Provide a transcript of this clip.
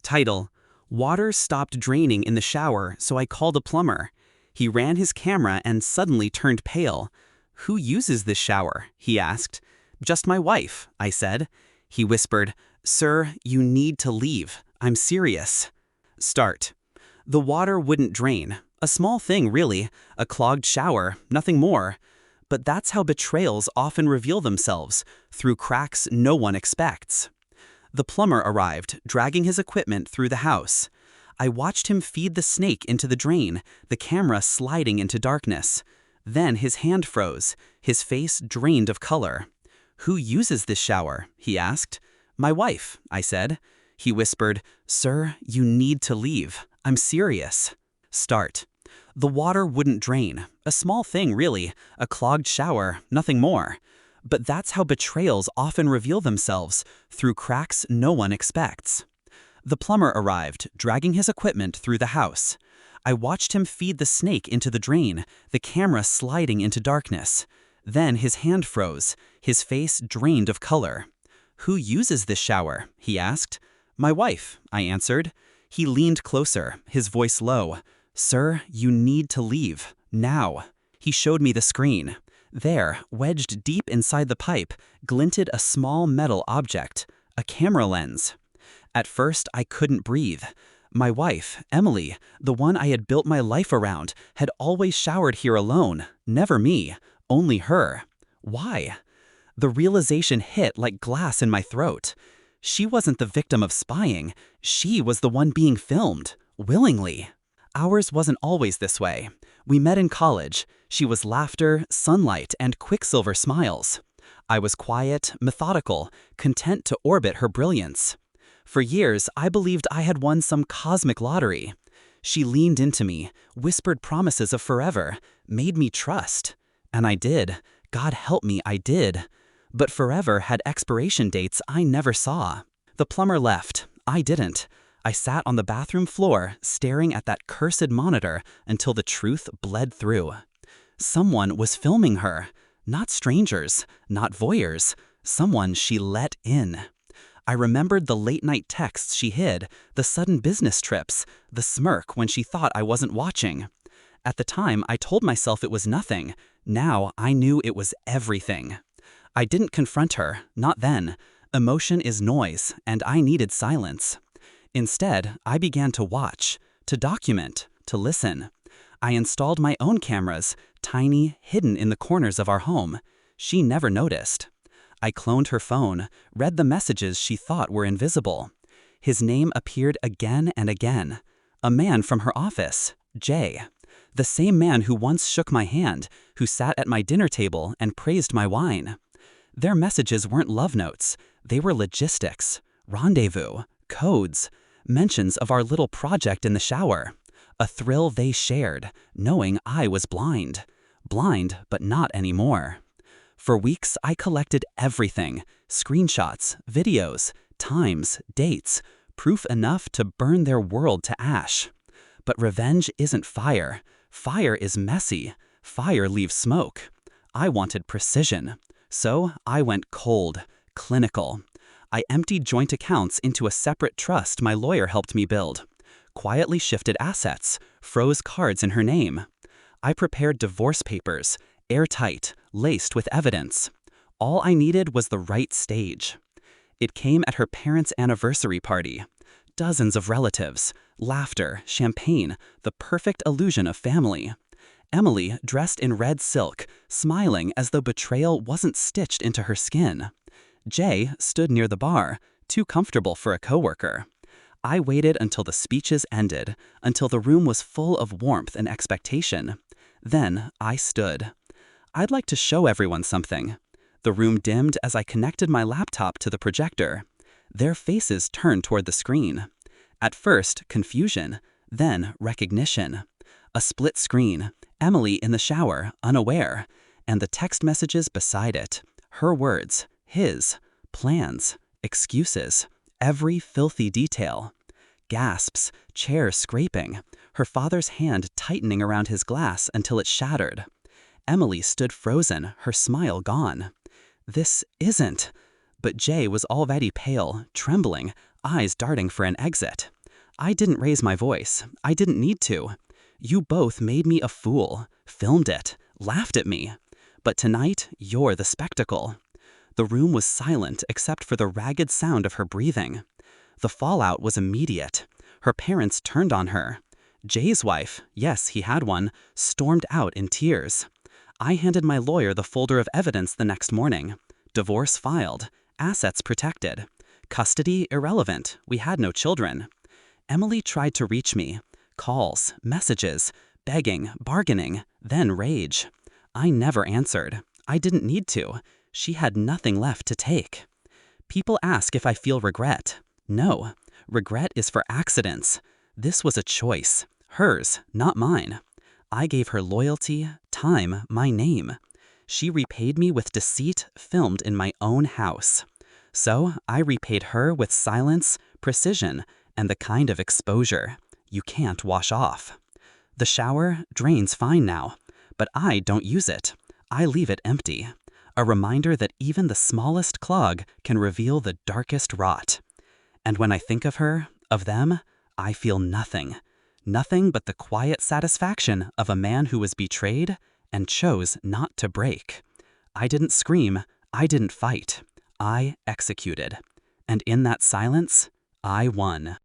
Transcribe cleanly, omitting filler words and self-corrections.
Title: Water stopped draining in the shower, so I called a plumber. He ran his camera and suddenly turned pale. "Who uses this shower?" he asked. "Just my wife," I said. He whispered, "Sir, you need to leave. I'm serious." Start. The water wouldn't drain. A small thing, really. A clogged shower, nothing more. But that's how betrayals often reveal themselves, through cracks no one expects. The plumber arrived, dragging his equipment through the house. I watched him feed the snake into the drain, the camera sliding into darkness. Then his hand froze, his face drained of color. "Who uses this shower?" he asked. "My wife," I said. He whispered, "Sir, you need to leave. I'm serious." Start. The water wouldn't drain. A small thing, really. A clogged shower, nothing more. But that's how betrayals often reveal themselves, through cracks no one expects. The plumber arrived, dragging his equipment through the house. I watched him feed the snake into the drain, the camera sliding into darkness. Then his hand froze, his face drained of color. "Who uses this shower?" he asked. "My wife," I answered. He leaned closer, his voice low. "Sir, you need to leave. Now." He showed me the screen. There, wedged deep inside the pipe, glinted a small metal object, a camera lens. At first, I couldn't breathe. My wife, Emily, the one I had built my life around, had always showered here alone, never me, only her. Why? The realization hit like glass in my throat. She wasn't the victim of spying. She was the one being filmed, willingly. Ours wasn't always this way. We met in college. She was laughter, sunlight, and quicksilver smiles. I was quiet, methodical, content to orbit her brilliance. For years, I believed I had won some cosmic lottery. She leaned into me, whispered promises of forever, made me trust. And I did. God help me, I did. But forever had expiration dates I never saw. The plumber left. I didn't. I sat on the bathroom floor, staring at that cursed monitor until the truth bled through. Someone was filming her. Not strangers, not voyeurs. Someone she let in. I remembered the late-night texts she hid, the sudden business trips, the smirk when she thought I wasn't watching. At the time, I told myself it was nothing. Now, I knew it was everything. I didn't confront her, not then. Emotion is noise, and I needed silence. Instead, I began to watch, to document, to listen. I installed my own cameras, tiny, hidden in the corners of our home. She never noticed. I cloned her phone, read the messages she thought were invisible. His name appeared again and again. A man from her office, Jay. The same man who once shook my hand, who sat at my dinner table and praised my wine. Their messages weren't love notes. They were logistics, rendezvous, codes, mentions of our little project in the shower. A thrill they shared, knowing I was blind. Blind, but not anymore. For weeks, I collected everything. Screenshots, videos, times, dates. Proof enough to burn their world to ash. But revenge isn't fire. Fire is messy. Fire leaves smoke. I wanted precision. So I went cold, clinical. I emptied joint accounts into a separate trust my lawyer helped me build. Quietly shifted assets, froze cards in her name. I prepared divorce papers, airtight, laced with evidence. All I needed was the right stage. It came at her parents' anniversary party. Dozens of relatives, laughter, champagne, the perfect illusion of family. Emily, dressed in red silk, smiling as though betrayal wasn't stitched into her skin. Jay stood near the bar, too comfortable for a coworker. I waited until the speeches ended, until the room was full of warmth and expectation. Then I stood. I'd like to show everyone something. The room dimmed as I connected my laptop to the projector. Their faces turned toward the screen. At first, confusion, then recognition. A split screen, Emily in the shower, unaware, and the text messages beside it. Her words, his, plans, excuses, every filthy detail. Gasps, chair scraping, her father's hand tightening around his glass until it shattered. Emily stood frozen, her smile gone. This isn't. But Jay was already pale, trembling, eyes darting for an exit. I didn't raise my voice. I didn't need to. You both made me a fool, filmed it, laughed at me. But tonight, you're the spectacle. The room was silent except for the ragged sound of her breathing. The fallout was immediate. Her parents turned on her. Jay's wife, yes, he had one, stormed out in tears. I handed my lawyer the folder of evidence the next morning. Divorce filed. Assets protected. Custody irrelevant. We had no children. Emily tried to reach me. Calls, messages, begging, bargaining, then rage. I never answered. I didn't need to. She had nothing left to take. People ask if I feel regret. No. Regret is for accidents. This was a choice. Hers, not mine. I gave her loyalty, time, my name. She repaid me with deceit filmed in my own house. So I repaid her with silence, precision, and the kind of exposure you can't wash off. The shower drains fine now, but I don't use it. I leave it empty. A reminder that even the smallest clog can reveal the darkest rot. And when I think of her, of them, I feel nothing. Nothing but the quiet satisfaction of a man who was betrayed and chose not to break. I didn't scream. I didn't fight. I executed. And in that silence, I won.